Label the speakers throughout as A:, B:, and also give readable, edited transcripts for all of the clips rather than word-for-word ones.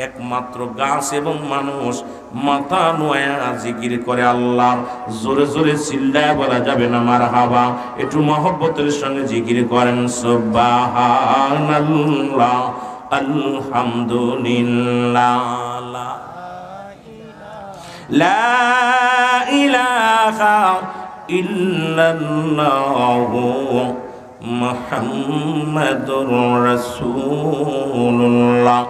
A: একমাত্র গাছ এবং মানুষ মাথা নোয়া জিকির করে আল্লাহ। জোরে জোরে চিল্লায় বলা যাবে না মারহাবা। একটু মহব্বতের সঙ্গে জিকির করেন সুবহানাল্লাহ আলহামদুলিল্লাহ লা ইলাহা ইল্লাল্লাহু মুহাম্মাদুর রাসূলুল্লাহ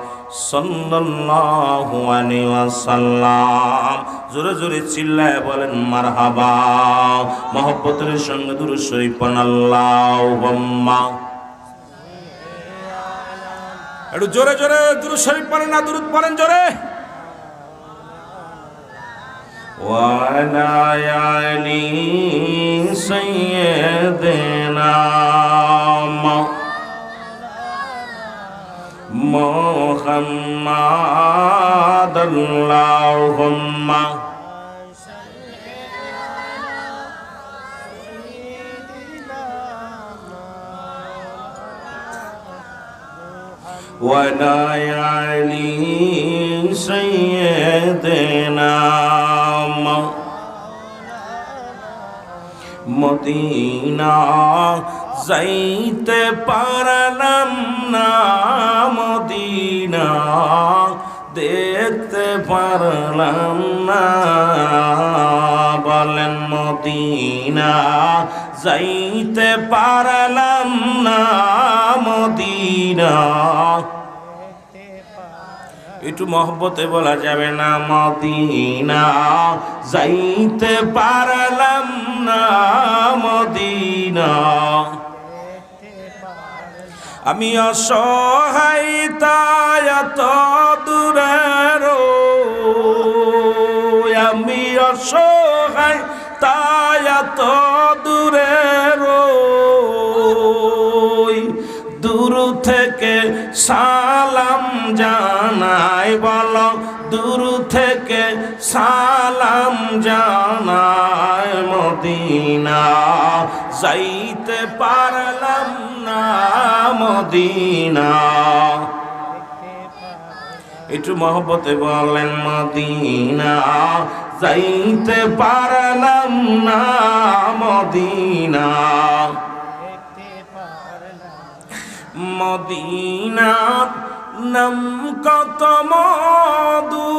A: সাল্লাল্লাহু আলাইহি ওয়াসাল্লাম। জোরে জোরে চিল্লায় বলেন মারহাবা। মহব্বতের সঙ্গে দুরূদ শরীফ পড়েন আল্লাহুম্মা। একটু জোরে জোরে দুরূদ শরীফ পড়েন না, দুরূদ পড়েন জোরে। ওয়া আলা আলি সাইয়্যিদিনা মুহাম্মাদ আল্লাহুম্মা ওয়া আলা আলি সাইয়্যিদিনা মদিনা যাইতে পারলাম না, মদিনা দেখতে পারলাম না। বলেন মদিনা যাইতে পারলাম না, মদিনা। একটু মহব্বতে বলা যাবে না মদিনা যাইতে পারলাম না, মদিনা। আমি অসহায় তাই এত দূরে রই, আমি অসহায় তাই এত দূরে রই। দূর থেকে সালাম জানাই, বলো দূর থেকে সালাম জানাই। মদিনা যাইতে পারলাম না, মদিনা। একটু মহব্বতে বলেন মদিনা যাইতে পারলাম না, মদিনা। মদিনার নাম কত মধু,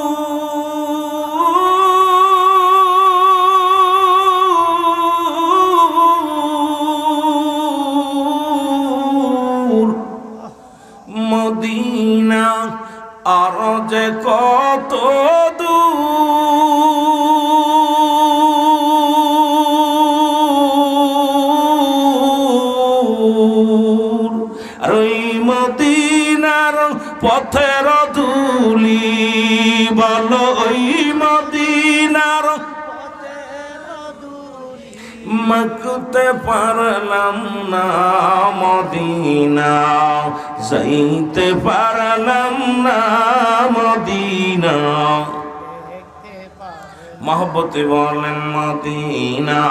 A: মদিনা আর যে কত দূর। আর ওই মদিনার পথের ধুলি, বলো ওই মদিনার মাখতে পারলাম না, মদিনা যাইতে পারলাম না, মদিনা। মহব্বতে বলেন মদিনা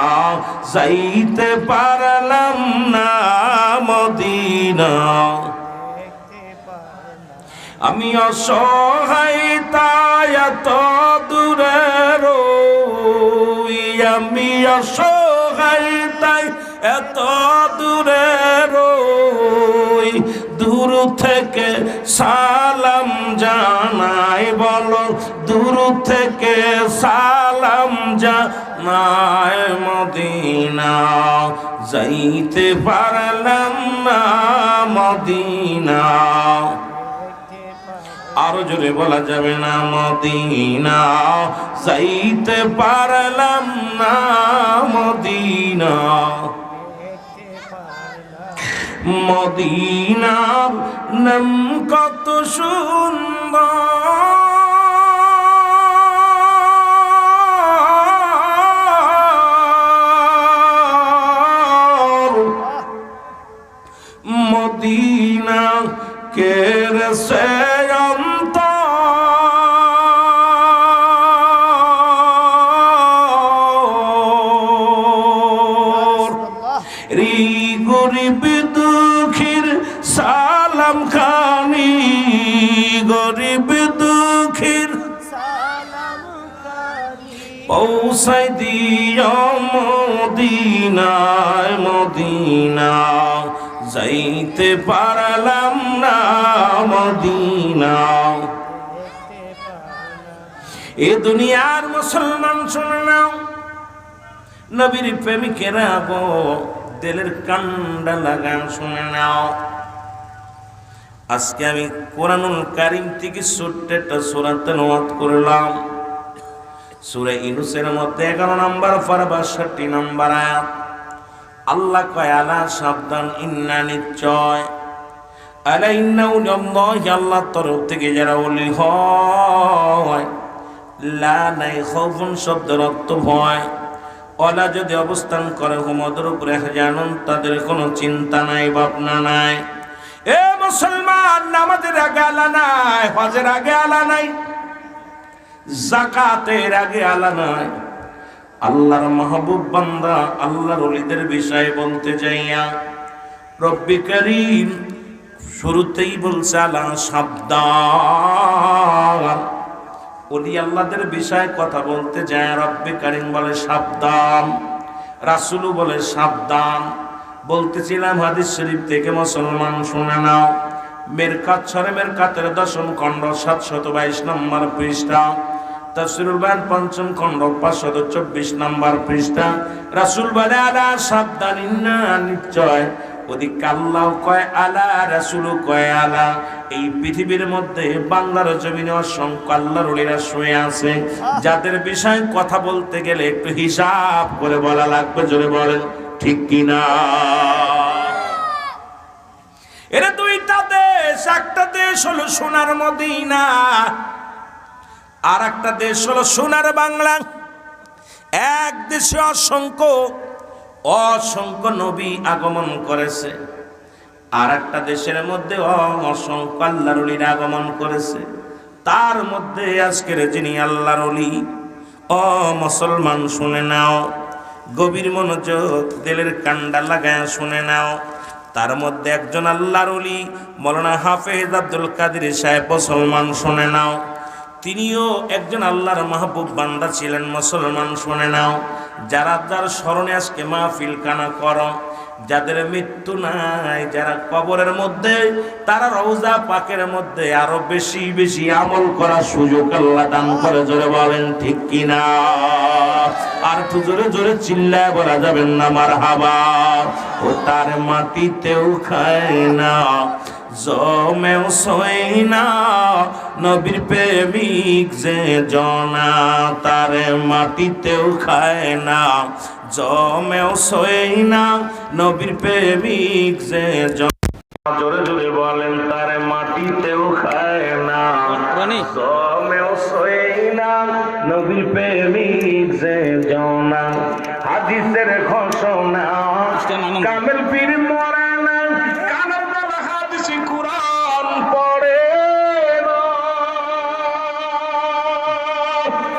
A: যাইতে পারলাম না, মদিনা। আমি অসহায় তাই এত দূরে রই, আমি অসহায় তাই এত দূরে রই। দূর থেকে সালাম জানাই, বলো দূর থেকে সালাম জানাই। মদিনা যাইতে পারলাম না, মদিনা। আরো জোরে বলা যাবে না মদিনা যাইতে পারলাম না, মদিনা। মদিনার নাম কত সুন্দর, মদিনা কেরসে গরিব দুঃখীর সালাম খানি গো গরিব দুঃখীর পৌঁছাই দিও মদিনায় মদিনা যাইতে পারলাম না মদিনা। এ দুনিয়ার মুসলমান শুনে নাও, নবীর প্রেমিকেরা গো দিলের কান্ডা লাগা শুনে নাও। আজকে আমি কোরআনুল কারীম থেকে ছোট্ট একটা সূরা তেলাওয়াত করলাম। সূরা ইউনূসের মধ্যে 11 নম্বর পারা 62 নম্বর আয়াত। আল্লাহ কয় আলা সাবধান, ইন্না নিশ্চয়, আলা ইন্না উলিয়াল্লাহি আল্লাহর তরফ থেকে যারা ওলি হয়, লা নাই খাউফুন শব্দের অর্থ ভয়, ওলা যদি অবস্থান করে হুমদের উপরে জানুন তাদের কোনো চিন্তা নাই ভাবনা নাই। এ মুসলমান, নামাজের আগে আলা নাই, হজের আগে আলা নাই, যাকাতের আগে আলা নাই। আল্লাহর মাহবুব বান্দা আল্লাহর ওলিদের বিষয়ে বলতে যাইয়া রব্বি করিম শুরুতেই বলছে আলা সাবধান। ওলি আল্লাহদের বিষয়ে কথা বলতে যায় রব্বি করিম বলে সাবধান, রাসূলও বলে সাবধান। বলতেছিলাম হাদিস শরীফ থেকে, মুসলমান শুনে নাও। মেরকাত শরে মেরকাতের 10ম খণ্ড 722 নম্বর পৃষ্ঠা, তাফসীরুল বায়ান 5ম খণ্ড 524 নম্বর পৃষ্ঠা। রাসূল বলে আলা সাবধান, ইন্না নিশ্চয়, ওদিকে আল্লাহ কয় আলা, রাসূলও কয় আলা। এই পৃথিবীর মধ্যে বাংলার জমিনে অসংখ্য আল্লাহর ওলিরা শুয়ে আছে, যাদের বিষয়ে কথা বলতে গেলে একটু হিসাব করে বলা লাগবে। জোরে বলেন ঠিক কিনা? এরা দুইটা দেশ, একটা দেশ হলো সোনার মদিনা, আর একটা দেশ হলো সোনার বাংলা। এক দেশে অসংখ্য নবী আগমন করেছে, আর একটা দেশের মধ্যে অসংখ্য আল্লাহর ওলিরা আগমন করেছে। তার মধ্যে আজকের যিনি আল্লাহর ওলি, মুসলমান শুনে নাও, গভীর মনোযোগ দিলের কান্ডা লাগায় শুনে নাও। তার মধ্যে একজন আল্লাহর ওলি মাওলানা হাফেজ আব্দুল কাদের সাহেব, মুসলমান শুনে নাও। তিনিও একজন আল্লাহর মাহবুব বান্দা ছিলেন, মুসলমান শুনে নাও। যারা যার স্মরণে আজকে মাহফিল কানা করো, যাদের মৃত্যু নাই, যারা কবরের মধ্যে, তারা রওজা পাকের মধ্যে আরো বেশি বেশি আমল করার সুযোগ আল্লাহ দান করে। জোরে বলেন ঠিক কিনা? আর একটু জোরে জোরে চিল্লায় বলা যাবেন না মারহাবা। ও তার মাটিতেও খায় না, জমেও সই না, নবীর প্রেমিক যে জনা, তার মাটিতেও খায় না, জমেও সই না, নবীর প্রেমিক যে জনা। জোরে জোরে বলেন, তার মাটিতেও খায় না, জমেও সই না, নবীর প্রেমিক যে জনা। হাদিসের ঘোষণা কামেল পীর মরে না, কানের দ্বারা হাদিস কুরআন পড়ে না।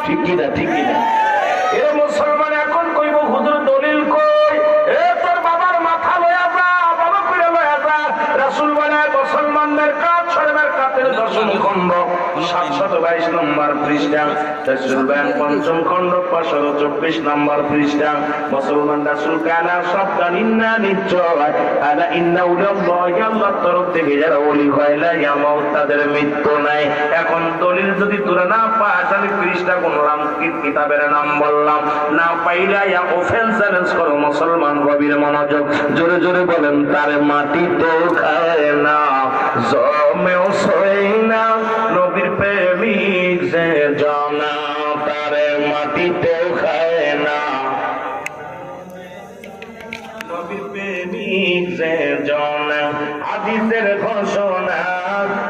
A: ঠিক কি না? ঠিক কি না? এ মুসলমান এখন কইব হুজুর দলিল কই? এ তোর বাবার মাথা লয়া যা, বাবা কইরা লয়া যা। রাসূল বলে মুসলমানদের কাজ ছড়বার কাতের 10ম খণ্ড 722 নম্বর পৃষ্ঠা, তাফসীরুল বায়ান 5ম খণ্ড 524 নম্বর পৃষ্ঠা। মুসলমান রাসূল কানা সাবধান, ইন্না নিশ্চয়, আলা ইন্না উলিয়াল্লাহি আল্লাহর তরফ থেকে যারা ওলি হয়, লা ইয়ামাউত তাদের মৃত্যু নাই। এখন দলিল যদি তোরা না পাস, আমি পৃষ্ঠা কোনলাম, কিতাবের নাম বললাম, না পাইলা ইয়া ওপেন চ্যালেঞ্জ করো। মুসলমান গভীর মনোযোগ, জোরে জোরে বলেন, তার মাটিতে খায় না, জমেও সই না, নবীর প্রেমিক যে জনা, তার মাটিতে খায় না, নবীর প্রেমিক যে জনা। হাদিসের ঘোষণা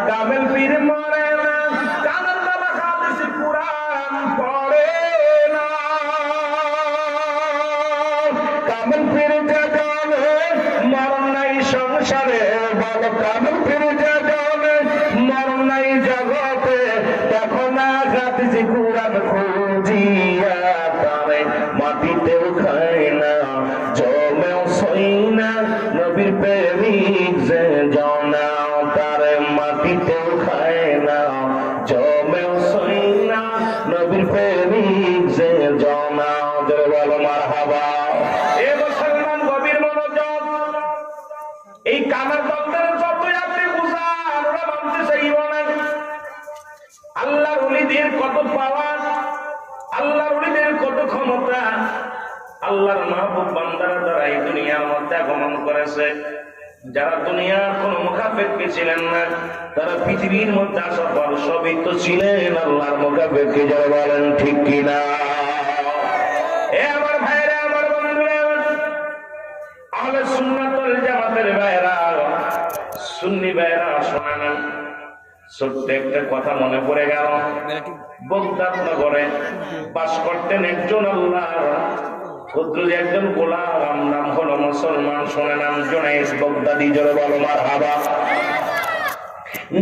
A: কামেল পীর মরে না, কানের দ্বারা হাদিস কুরআন পড়ে না। কামেল পীর যে জানে মরণ নাই সংসারে, বলো কামেল পীর যে জানে মরণ নাই জগতে, দেখো না হাদিস কুরআন খুঁজিয়া, তারে মাটিতেও খায় না, জমেও সই না, নবীর প্রেমিক যে জনা, তারে মাটিতেও খায় না, নবীর কত পাওয়ার, আল্লাহর ওলিদের কত ক্ষমতা, আল্লাহর মাহবুব বান্দারা যারা এই দুনিয়ার মধ্যে আগমন করেছে, যারা দুনিয়ার কোন মুখাপেক্ষী ছিলেন না, তারা পৃথিবীর মধ্যে আসার পর সবই তো ছিলেন আল্লাহর মুখাপেক্ষী। যারা বলেন ঠিক কিনা? এ আমার ভাইরা, আমার বন্ধুরা, আহলে সুন্নাত ওয়াল জামাতের ভাইরা, সুন্নি ভাইরা, শোনা না, ছোট্ট একটা কথা মনে পড়ে গেল। বগদাদ নগরে বাস করতেন একজন আল্লাহর কুদরতি একজন গোলাম, নাম হলো মুসলমান, শুনে নাম জুনাইদ বগদাদি। জোরে বলো মারহাবা।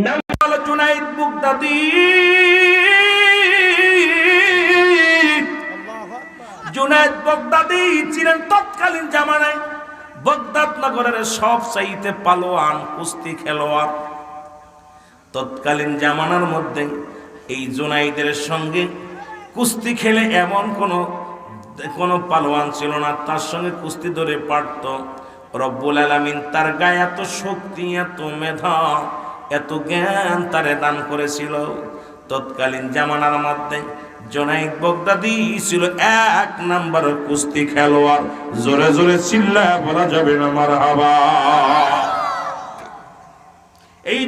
A: নাম হলো জুনাইদ বগদাদি। জুনাইদ বগদাদি ছিলেন তৎকালীন জামানায় বগদাদ নগরের সব চাইতে পালোয়ান কুস্তি খেলোয়াড়। তৎকালীন জামানার মধ্যে এই জুনাইদের সঙ্গে কুস্তি খেলে এমন কোন পালোয়ান ছিল না তার সঙ্গে কুস্তি ধরে পারত। রব্বুল আলামিন তার গায়ে এত শক্তি, এত মেধা, এত জ্ঞান তারে দান করেছিল। তৎকালীন জামানার মধ্যে জুনাইদ বগদাদি ছিল 1 নাম্বার কুস্তি খেলোয়াড়। জোরে জোরে চিল্লায়া বলা যাবে না মারহাবা। এই